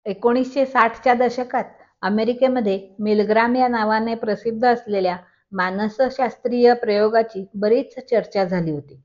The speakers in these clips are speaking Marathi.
1960च्या दशकात अमेरिकेमध्ये मिलग्राम या नावाने प्रसिद्ध असलेल्या मानसशास्त्रीय प्रयोगाची बरीच चर्चा झाली होती.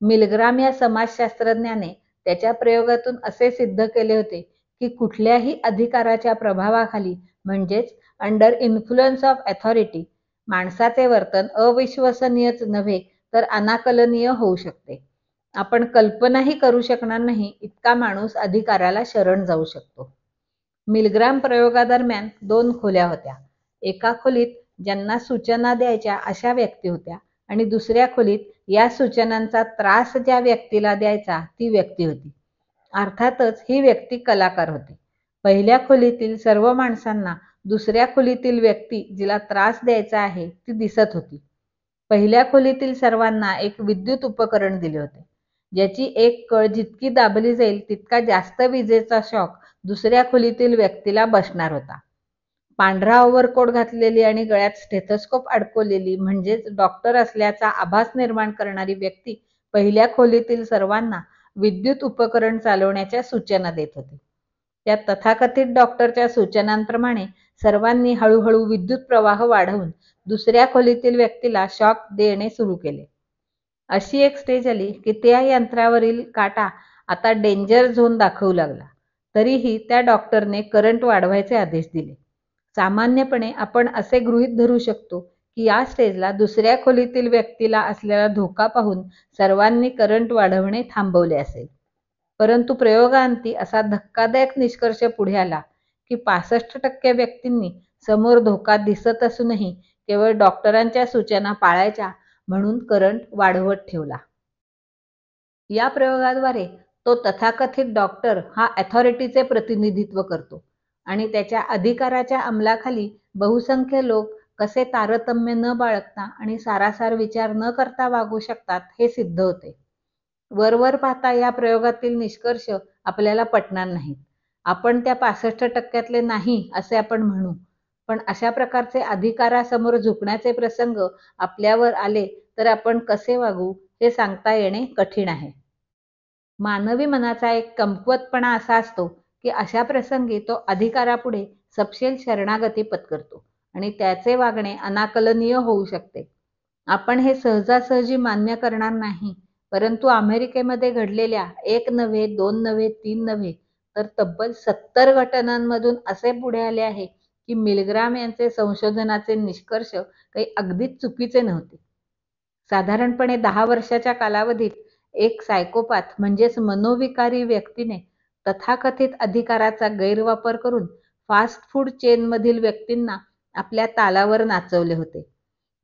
मिलग्राम या समाजशास्त्रज्ञाने त्याच्या प्रयोगातून असे सिद्ध केले होते की कुठल्याही अधिकाराच्या प्रभावाखाली म्हणजेच अंडर इन्फ्लुएन्स ऑफ ऑथॉरिटी माणसाचे वर्तन अविश्वसनीयच नव्हे तर अनाकलनीय होऊ शकते. आपण कल्पनाही करू शकणार नाही इतका माणूस अधिकाराला शरण जाऊ शकतो. मिलग्राम प्रयोगादरम्यान 2 खोल्या होत्या. एका खोलीत ज्यांना सूचना द्यायच्या अशा व्यक्ती होत्या आणि दुसऱ्या खोलीत या सूचनांचा त्रास ज्या व्यक्तीला द्यायचा ती व्यक्ती होती. अर्थातच ही व्यक्ती कलाकार होती. पहिल्या खोलीतील सर्व माणसांना दुसऱ्या खोलीतील व्यक्ती जिला त्रास द्यायचा आहे ती दिसत होती. पहिल्या खोलीतील सर्वांना एक विद्युत उपकरण दिले होते, ज्याची एक कळ जितकी दाबली जाईल तितका जास्त विजेचा शॉक दुसऱ्या खोलीतील व्यक्तीला बसणार होता. पांढरा ओव्हरकोट घातलेली आणि गळ्यात स्टेथोस्कोप अडकवलेली म्हणजेच डॉक्टर असल्याचा आभास निर्माण करणारी व्यक्ती पहिल्या खोलीतील सर्वांना विद्युत उपकरण चालवण्याच्या सूचना देत होती. त्या तथाकथित डॉक्टरच्या सूचनांप्रमाणे सर्वांनी हळूहळू विद्युत प्रवाह वाढवून दुसऱ्या खोलीतील व्यक्तीला शॉक देणे सुरू केले. अशी एक स्टेज आली की त्या यंत्रावरील काटा आता डेंजर झोन दाखवू लागला. तरीही त्या डॉक्टरने करंट वाढवायचे आदेश दिले. सामान्यपणे आपण असे गृहीत धरू शकतो की या स्टेजला दुसऱ्या खोलीतील व्यक्तीला असलेला धोका पाहून सर्वांनी करंट वाढवणे थांबवले असेल. परंतु प्रयोगांती असा धक्कादायक निष्कर्ष पुढे आला की 65% व्यक्तींनी समोर धोका दिसत असूनही केवळ डॉक्टरांच्या सूचना पाळायच्या म्हणून करंट वाढवत ठेवला. या प्रयोगाद्वारे तो तथाकथित डॉक्टर हा ऑथॉरिटीचे प्रतिनिधित्व करतो आणि त्याच्या अधिकाराच्या अंमलाखाली बहुसंख्य लोक कसे तारतम्य न बाळगता आणि सारासार विचार न करता वागू शकतात हे सिद्ध होते. वरवर पाहता या प्रयोगातील निष्कर्ष आपल्याला पटणार नाहीत. आपण त्या 65% नाही असे आपण म्हणू, पण अशा प्रकारचे अधिकारासमोर झुकण्याचे प्रसंग आपल्यावर आले तर आपण कसे वागू हे सांगता येणे कठीण आहे. मानवी मनाचा एक कमकुवतपणा असा असतो की अशा प्रसंगी तो अधिकारापुढे सपशेल शरणागती पत्करतो आणि त्याचे वागणे अनाकलनीय होऊ शकते. आपण हे सहजासहजी मान्य करणार नाही, परंतु अमेरिकेमध्ये घडलेल्या 1 नव्हे, 2 नव्हे, 3 नव्हे तर तब्बल 70 घटनांमधून असे पुढे आले आहे की मिलग्राम यांचे संशोधनाचे निष्कर्ष काही अगदीच चुकीचे नव्हते. साधारणपणे 10 वर्षाच्या कालावधीत एक सायकोपाथ म्हणजेच मनोविकारी व्यक्तीने तथाकथित अधिकाराचा गैरवापर करून फास्ट फूड चेनमधील व्यक्तींना आपल्या तालावर नाचवले होते.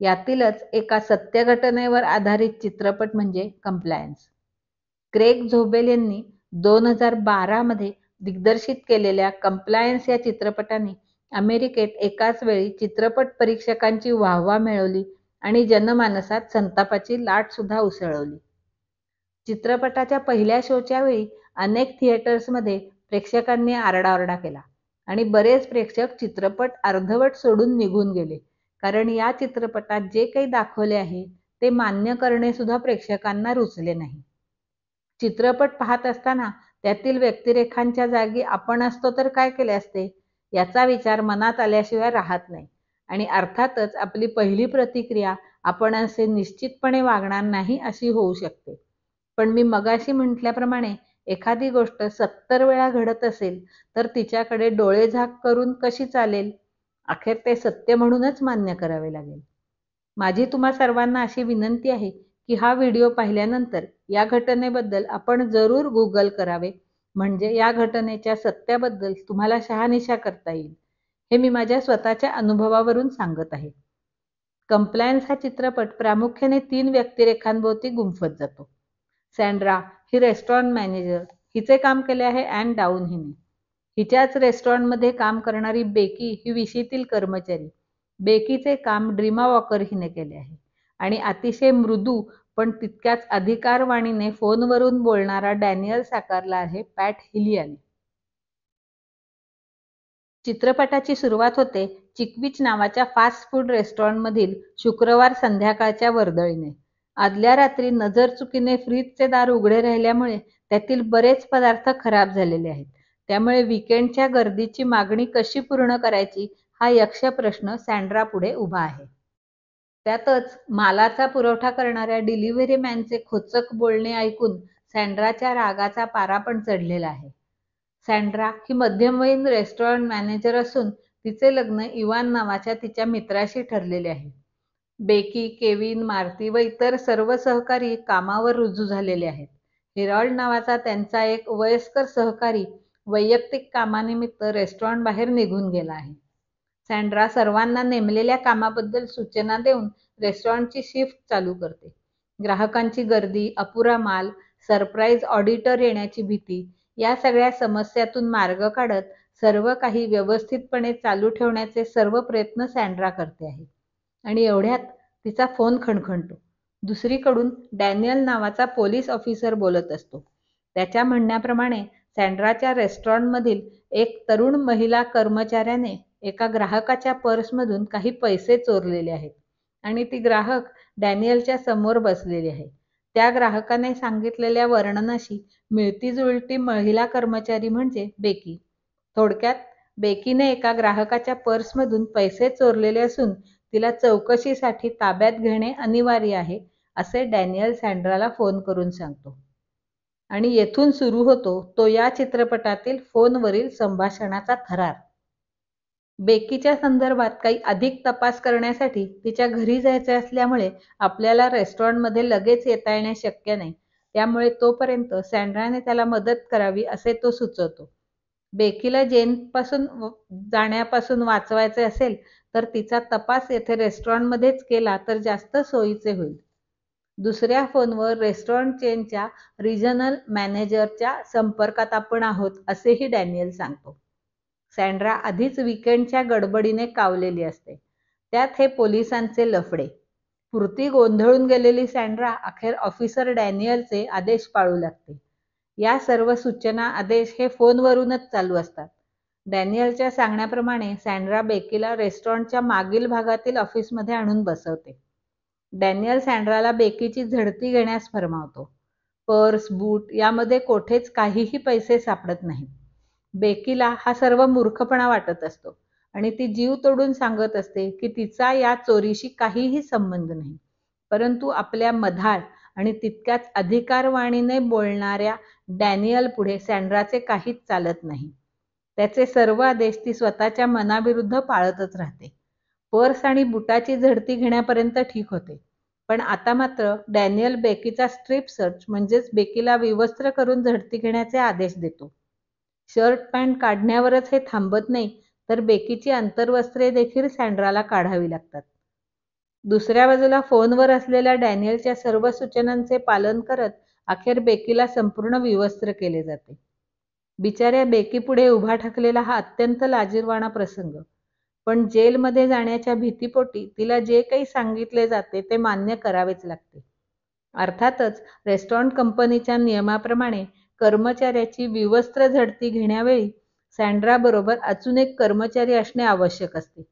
यातीलच एका सत्य घटनेवर आधारित चित्रपट म्हणजे कंप्लायन्स. क्रेग झोबेल यांनी 2012 मध्ये दिग्दर्शित केलेल्या कंप्लायन्स या चित्रपटाने अमेरिकेत एकाच वेळी चित्रपट परीक्षकांची वाहवा मिळवली आणि जनमानसात संतापाची लाट सुद्धा उसळवली. चित्रपटाच्या पहिल्या शोच्या वेळी अनेक थिएटर्समध्ये प्रेक्षकांनी आरडाओरडा केला आणि बरेच प्रेक्षक चित्रपट अर्धवट सोडून निघून गेले, कारण या चित्रपटात जे काही दाखवले आहे ते मान्य करणे सुद्धा प्रेक्षकांना रुचले नाही. चित्रपट पाहत असताना त्यातील व्यक्तिरेखांच्या जागी आपण असतो तर काय केले असते याचा विचार मनात आल्याशिवाय राहत नाही आणि अर्थातच आपली पहिली प्रतिक्रिया आपण असे निश्चितपणे वागणार नाही अशी होऊ शकते. पण मी मगाशी म्हटल्याप्रमाणे एखादी गोष्ट 70 वेळा घडत असेल तर तिच्याकडे डोळेझाक करून कशी चालेल? अखेर ते सत्य म्हणूनच मान्य करावे लागेल. माझी तुम्हा सर्वांना अशी विनंती आहे की हा व्हिडिओ पाहिल्यानंतर या घटनेबद्दल आपण जरूर गुगल करावे, म्हणजे या घटनेच्या सत्याबद्दल तुम्हाला शहानिशा करता येईल. हे मी माझ्या स्वतःच्या अनुभवावरून सांगत आहे. कंप्लायन्स हा चित्रपट प्रामुख्याने 3 व्यक्तिरेखांभोवती गुंफत जातो. सँड्रा ही रेस्टॉरंट मॅनेजर, हिचे काम केले आहे ॲन डाऊन हिने. हिच्याच रेस्टॉरंटमध्ये काम करणारी बेकी ही विशीतील कर्मचारी. बेकीचे काम ड्रीमा वॉकर हिने केले आहे आणि अतिशय मृदू पण तितक्याच अधिकारवाणीने फोनवरून बोलणारा डॅनियल साकारला आहे पॅट हिलियाने. चित्रपटाची सुरुवात होते चिकविच नावाच्या फास्ट फूड रेस्टॉरंटमधील शुक्रवार संध्याकाळच्या वर्दळीने. आदल्या रात्री नजरचुकीने फ्रीजचे दार उघडे राहिल्यामुळे त्यातील बरेच पदार्थ खराब झालेले आहेत. त्यामुळे वीकेंडच्या गर्दीची मागणी कशी पूर्ण करायची हा यक्ष प्रश्न सँड्रा पुढे उभा आहे. त्यातच मालाचा पुरवठा करणाऱ्या डिलिव्हरी मॅनचे खोचक बोलणे ऐकून सँड्राच्या रागाचा पारा पण चढलेला आहे. सँड्रा ही मध्यमवयीन रेस्टॉरंट मॅनेजर असून तिचे लग्न इवान नावाच्या तिच्या मित्राशी ठरलेले आहे. बेकी, केविन, मार्ती व इतर सर्व सहकारी कामावर रुजू झालेले आहेत. हेरॉल्ड नावाचा त्यांचा एक वयस्कर सहकारी वैयक्तिक कामानिमित्त रेस्टॉरंट बाहेर निघून गेला आहे. सँड्रा सर्वांना नेमलेल्या कामाबद्दल सूचना देऊन रेस्टॉरंटची शिफ्ट चालू करते. ग्राहकांची गर्दी, अपुरा माल, सरप्राईज ऑडिटर येण्याची भीती या सगळ्या समस्यातून मार्ग काढत सर्व काही व्यवस्थितपणे चालू ठेवण्याचे सर्व प्रयत्न सँड्रा करते आहे. आणि एवढ्यात तिचा फोन खणखणतो. दुसरीकडून डॅनियल नावाचा पोलीस ऑफिसर बोलत असतो. त्याच्या म्हणण्याप्रमाणे सँड्राच्या रेस्टॉरंटमधील एक तरुण महिला कर्मचाऱ्याने एका ग्राहकाच्या पर्समधून काही पैसे चोरलेले आहेत आणि ती ग्राहक डॅनियलच्या समोर बसलेली आहे. त्या ग्राहकाने सांगितलेल्या वर्णनाशी मिळतीजुळती महिला कर्मचारी म्हणजे बेकी. थोडक्यात बेकीने एका ग्राहकाच्या पर्समधून पैसे चोरलेले असून तिला चौकशीसाठी ताब्यात घेणे अनिवार्य आहे असे डॅनियल सँड्राला फोन करून सांगतो. आणि येथून सुरू होतो तो या चित्रपटातील फोनवरील संभाषणाचा थरार. बेकीच्या संदर्भात काही अधिक तपास करण्यासाठी तिच्या घरी जायचे असल्यामुळे आपल्याला रेस्टॉरंटमध्ये लगेच येता येणे शक्य नाही. त्यामुळे तोपर्यंत सँड्राने त्याला मदत करावी असे तो सुचवतो. बेकीला जेलपासून जाण्यापासून वाचवायचे असेल तर तिचा तपास येथे रेस्टॉरंटमध्येच केला तर जास्त सोयीचे होईल. दुसऱ्या फोनवर रेस्टॉरंट चेनच्या रिजनल मॅनेजरच्या संपर्कात आपण आहोत असेही डॅनियल सांगतो. सँड्रा आधीच वीकेंडच्या गडबडीने कावलेली असते. त्यात हे पोलिसांचे लफडे. पुरती गोंधळून गेलेली सँड्रा अखेर ऑफिसर डॅनियलचे आदेश पाळू लागते. या सर्व सूचना आदेश हे फोनवरूनच चालू असतात. डॅनियलच्या सांगण्याप्रमाणे सँड्रा बेकीला रेस्टॉरंटच्या मागील भागातील ऑफिसमध्ये आणून बसवते. डॅनियल सँड्राला बेकीची झडती घेण्यास फरमावतो. पर्स, बूट यामध्ये कोठेच काहीही पैसे सापडत नाहीत. बेकीला हा सर्व मूर्खपणा वाटत असतो आणि ती जीव तोडून सांगत असते की तिचा या चोरीशी काहीही संबंध नाही. परंतु आपल्या मधाळ आणि तितक्याच अधिकारवाणीने बोलणाऱ्या डॅनियल पुढे सँड्राचे काहीच चालत नाही. त्याचे सर्व आदेश ती स्वतःच्या मनाविरुद्ध पाळतच राहते. पर्स आणि बुटाची झडती घेण्यापर्यंत ठीक होते. पण आता मात्र डॅनियल बेकीचा स्ट्रिप सर्च म्हणजेच बेकीला विवस्त्र करून झडती घेण्याचे आदेश देतो. शर्ट पॅन्ट काढण्यावरच हे थांबत नाही तर बेकीची अंतर्वस्त्रे देखील सँड्राला काढावी लागतात. दुसऱ्या बाजूला फोनवर असलेल्या डॅनियलच्या सर्व सूचनांचे पालन करत अखेर बेकीला संपूर्ण विवस्त्र केले जाते. बिचाऱ्या बेकीपुढे उभा ठाकलेला हा अत्यंत लाजिरवाणा प्रसंग. पण जेलमध्ये जाण्याच्या भीतीपोटी तिला जे काही सांगितले जाते ते मान्य करावेच लागते. अर्थातच रेस्टॉरंट कंपनीच्या नियमाप्रमाणे कर्मचाऱ्याची विवस्त्र झडती घेण्यावेळी सँड्राबरोबर अजून एक कर्मचारी असणे आवश्यक असते.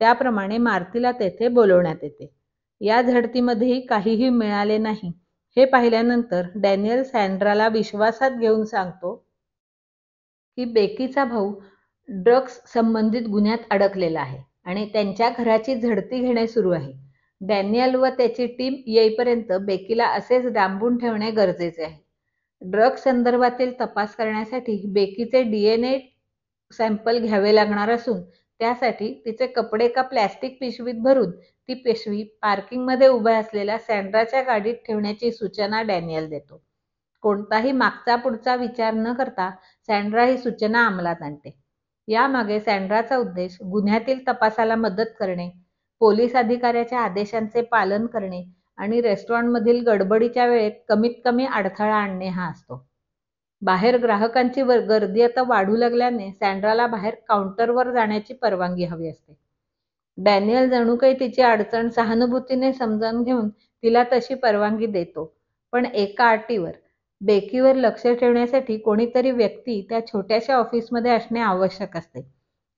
त्याप्रमाणे मार्तीला तेथे बोलवण्यात येते. या झडतीमध्येही काहीही मिळाले नाही हे पाहिल्यानंतर डॅनियल सँड्राला विश्वासात घेऊन सांगतो की बेकीचा भाऊ ड्रग्स संबंधित गुन्ह्यात अडकलेला आहे आणि त्यांच्या घराची झडती घेणे सुरू आहे. डॅनियल व त्याची टीम येईपर्यंत बेकीला असेच डांबून ठेवणे गरजेचे आहे. ड्रग्ज संदर्भातील तपास करण्यासाठी बेकीचे DNA सॅम्पल घ्यावे लागणार असून त्यासाठी तिचे कपडे एका प्लॅस्टिक पिशवीत भरून ती पिशवी पार्किंगमध्ये उभ्या असलेल्या सँड्राच्या गाडीत ठेवण्याची सूचना डॅनियल देतो. कोणताही मागचा पुढचा विचार न करता सँड्रा ही सूचना अंमलात आणते. यामागे सँड्राचा उद्देश गुन्ह्यातील तपासाला मदत करणे, पोलीस अधिकाऱ्याच्या आदेशांचे पालन करणे आणि रेस्टॉरंटमधील गडबडीच्या वेळेत कमीत कमी अडथळा आणणे हा असतो. बाहेर ग्राहकांची गर्दी आता वाढू लागल्याने सँड्राला बाहेर काउंटरवर जाण्याची परवानगी हवी असते. डॅनियल जणू काही तिची अडचण सहानुभूतीने समजावून घेऊन तिला तशी परवानगी देतो. पण एका अटीवर, बेकीवर लक्ष ठेवण्यासाठी कोणीतरी व्यक्ती त्या छोट्याशा ऑफिसमध्ये असणे आवश्यक असते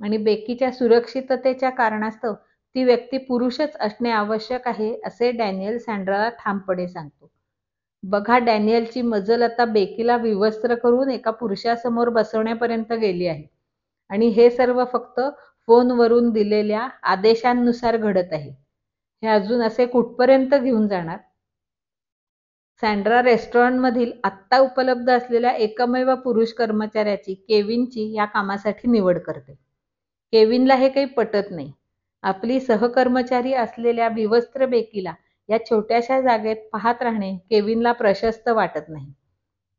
आणि बेकीच्या सुरक्षिततेच्या कारणास्तव ती व्यक्ती पुरुषच असणे आवश्यक आहे, असे डॅनियल सँड्राला ठामपणे सांगतो. बघा, डॅनियलची मजल आता बेकीला विवस्त्र करून एका पुरुषासमोर बसवण्यापर्यंत गेली आहे आणि हे सर्व फक्त फोनवरून दिलेल्या आदेशांनुसार घडत आहे. हे अजून असे कुठपर्यंत घेऊन जाणार? सँड्रा रेस्टॉरंटमधील आत्ता उपलब्ध असलेल्या एकमेव पुरुष कर्मचाऱ्याची, केविनची, या कामासाठी निवड करते. केविनला हे काही पटत नाही. आपली सहकर्मचारी असलेल्या विवस्त्र बेकीला या छोट्याशा जागेत पाहत राहणे केविनला प्रशस्त वाटत नाही.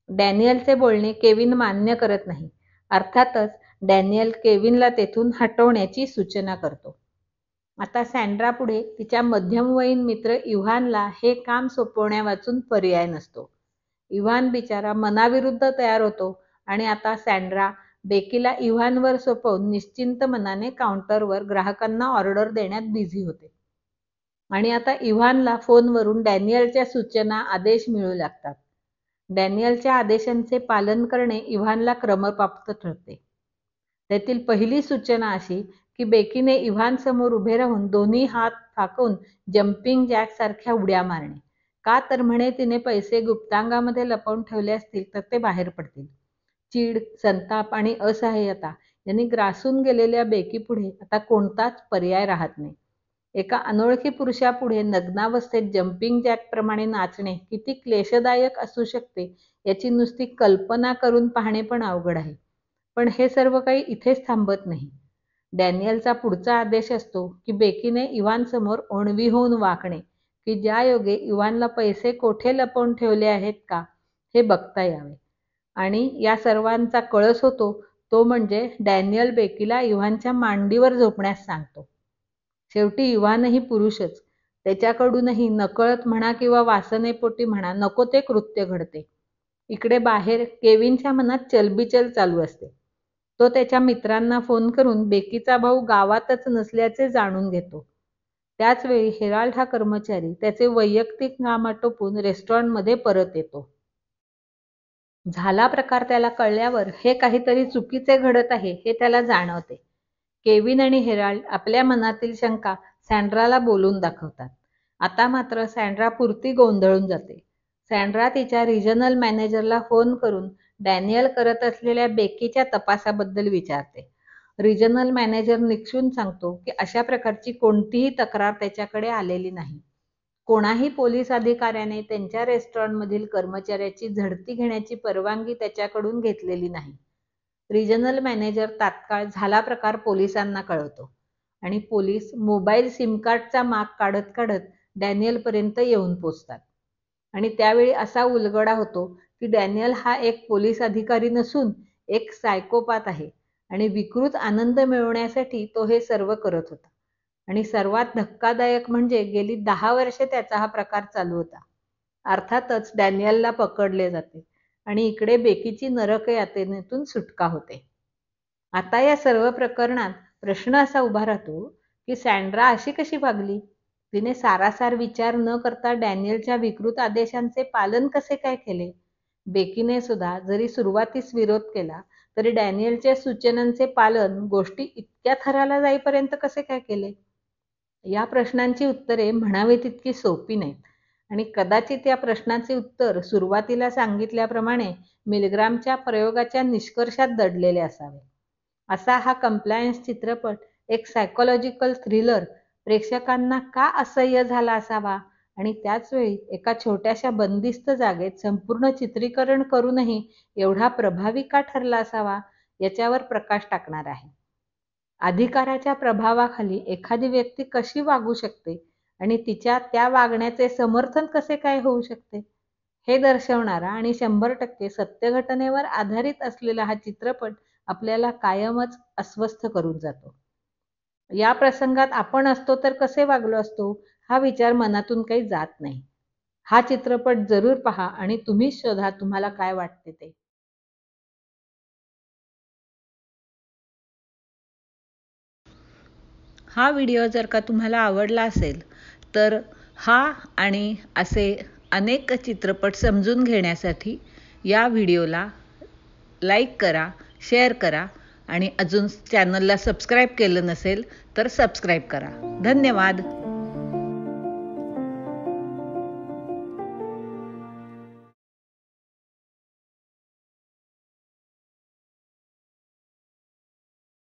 डॅनियलचे बोलणे केविन मान्य करत नाही. अर्थातच डॅनियल केविनला तेथून हटवण्याची सूचना करतो. आता सँड्रा पुढे तिच्या मध्यमवयीन मित्र इव्हानला हे काम सोपवण्यावाचून पर्याय नसतो. इव्हान बिचारा मनाविरुद्ध तयार होतो आणि आता सँड्रा बेकीला इव्हानवर सोपवून निश्चिंत मनाने काउंटरवर ग्राहकांना ऑर्डर देण्यात बिझी होते. आणि आता इव्हानला फोनवरून डॅनियलच्या सूचना, आदेश मिळू लागतात. डॅनियलच्या आदेशांचे पालन करणे इव्हानला क्रमप्राप्त ठरते. त्यातील पहिली सूचना अशी की बेकीने इव्हान समोर उभे राहून दोन्ही हात फाकून जम्पिंग जॅक सारख्या उड्या मारणे. का तर म्हणे तिने पैसे गुप्तांगामध्ये लपवून ठेवले असतील तर ते बाहेर पडतील. चीड, संताप आणि असहाय्यता यांनी ग्रासून गेलेल्या बेकीपुढे आता कोणताच पर्याय राहत नाही. एका अनोळखी पुरुषापुढे नग्नावस्थेत जम्पिंग जॅक प्रमाणे नाचणे किती क्लेशदायक असू शकते याची नुसती कल्पना करून पाहणे पण अवघड आहे. पण हे सर्व काही इथेच थांबत नाही. डॅनियलचा पुढचा आदेश असतो की बेकीने इव्हानसमोर ओणवी होऊन वाकणे, की ज्यायोगे इव्हानला पैसे कोठे लपवून ठेवले आहेत का हे बघता यावे. आणि या सर्वांचा कळस होतो तो म्हणजे डॅनियल बेकीला इव्हानच्या मांडीवर झोपण्यास सांगतो. शेवटी इव्हानही पुरुषच. त्याच्याकडूनही नकळत म्हणा किंवा वासनेपोटी म्हणा नको ते कृत्य घडते. इकडे बाहेर केविनच्या मनात चलबिचल चालू असते. तो त्याच्या मित्रांना फोन करून बेकीचा भाऊ गावातच नसल्याचे जाणून घेतो. त्याचवेळी हेराल्ड हा कर्मचारी त्याचे वैयक्तिक काम आटोपून रेस्टॉरंटमध्ये परत येतो. झाला प्रकार त्याला कळल्यावर हे काहीतरी चुकीचे घडत आहे हे त्याला जाणवते. केविन आणि हेराल्ड आपल्या मनातील शंका सँड्राला बोलून दाखवतात. आता मात्र सँड्रा पुरती गोंधळून जाते. सँड्रा तिच्या रिजनल मॅनेजरला फोन करून डॅनियल करत असलेल्या बेकीच्या तपासाबद्दल विचारते. रिजनल मॅनेजर निक्षून सांगतो की अशा प्रकारची कोणतीही तक्रार त्याच्याकडे आलेली नाही. कोणाही पोलीस अधिकाऱ्याने त्यांच्या रेस्टॉरंटमधील कर्मचाऱ्याची झडती घेण्याची परवानगी त्याच्याकडून घेतलेली नाही. रिजनल मॅनेजर तात्काळ झाला प्रकार पोलिसांना कळवतो आणि पोलीस मोबाईल सिम कार्डचा माग काढत काढत डॅनियलपर्यंत येऊन पोचतात. आणि त्यावेळी असा उलगडा होतो की डॅनियल हा एक पोलीस अधिकारी नसून एक सायकोपाथ आहे आणि विकृत आनंद मिळवण्यासाठी तो हे सर्व करत होता. आणि सर्वात धक्कादायक म्हणजे गेली 10 वर्षे त्याचा हा प्रकार चालू होता. अर्थातच डॅनियलला पकडले जाते आणि इकडे बेकीची नरक यातनेतून सुटका होते. आता या सर्व प्रकरणात प्रश्न असा उभा राहतो की सँड्रा अशी कशी वागली? तिने सारासार विचार न करता डॅनियलच्या विकृत आदेशांचे पालन कसे काय केले? बेकीने सुद्धा जरी सुरुवातीस विरोध केला तरी डॅनियलच्या सूचनांचे पालन गोष्टी इतक्या थराला जाईपर्यंत कसे काय केले? या प्रश्नांची उत्तरे म्हणावी तितकी सोपी नाहीत आणि कदाचित या प्रश्नाचे उत्तर सुरुवातीला सांगितल्याप्रमाणे मिलग्रामच्या प्रयोगाच्या निष्कर्षात दडलेले असावे. असा हा कंप्लायन्स चित्रपट एक सायकोलॉजिकल थ्रिलर प्रेक्षकांना का असह्य झाला असावा आणि त्याचवेळी एका छोट्याशा बंदिस्त जागेत संपूर्ण चित्रीकरण करूनही एवढा प्रभावी का ठरला असावा याच्यावर प्रकाश टाकणार आहे. अधिकाराच्या प्रभावाखाली एखादी व्यक्ती कशी वागू शकते आणि तिच्या त्या वागण्याचे समर्थन कसे काय होऊ शकते हे दर्शवणारा आणि 100% सत्य घटनेवर आधारित असलेला हा चित्रपट आपल्याला कायमच अस्वस्थ करून जातो. या प्रसंगात आपण असतो तर कसे वागलो असतो हा विचार मनातून काही जात नाही. हा चित्रपट जरूर पहा आणि तुम्हीच शोधा तुम्हाला काय वाटते ते. हा व्हिडिओ जर का तुम्हाला आवडला असेल तर हा आणि असे अनेक चित्रपट समजून घेण्यासाठी या व्हिडिओला लाईक करा, शेअर करा आणि अजून चॅनलला सबस्क्राईब केलं नसेल तर सबस्क्राईब करा. धन्यवाद.